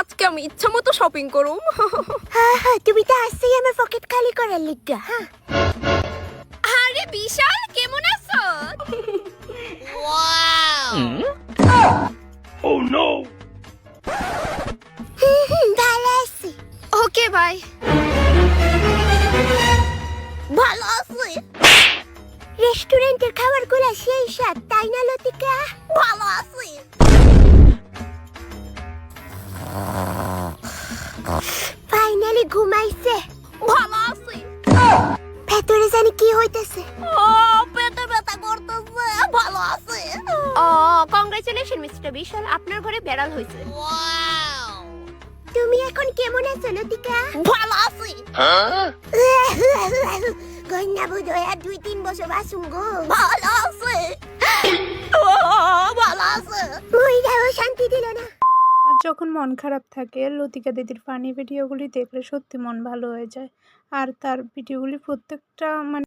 আজকে আমি ইচ্ছা মতো শপিং করুম। হ্যাঁ হ্যাঁ, তুমি তো আসছেই আমার পকেট খালি করার লিগা। হ্যাঁ আরে বিশাল, কেমন আছো? ভালো আছি। Okay bye. ভালো আছি। রেস্টুরেন্টের খাবারগুলো সেই স্বাদ, তাই না লতিকা? ভালো আছি। ফাইনালি ঘুমাইছে। ভালো আছি। ভেতরে জানি কি হইতেছে। ও পেটে ব্যথা করতেছে। ভালো আছি। ও কংগ্রেচুলেশন মিস্টার বিশাল, আপনার ঘরে বেড়াল হয়েছে। তুমি এখন কেমন আছো লতিকা? ভালো আছি। কন্যা বুধ হয় আর 2-3 বছর বাসুম গো। ভালো আছে। ভালো আছে। মহিলাও শান্তি দিল না। আর যখন মন খারাপ থাকে লতিকা দিদির ফানি ভিডিওগুলি দেখলে সত্যি মন ভালো হয়ে যায়। আর তার ভিডিওগুলি প্রত্যেকটা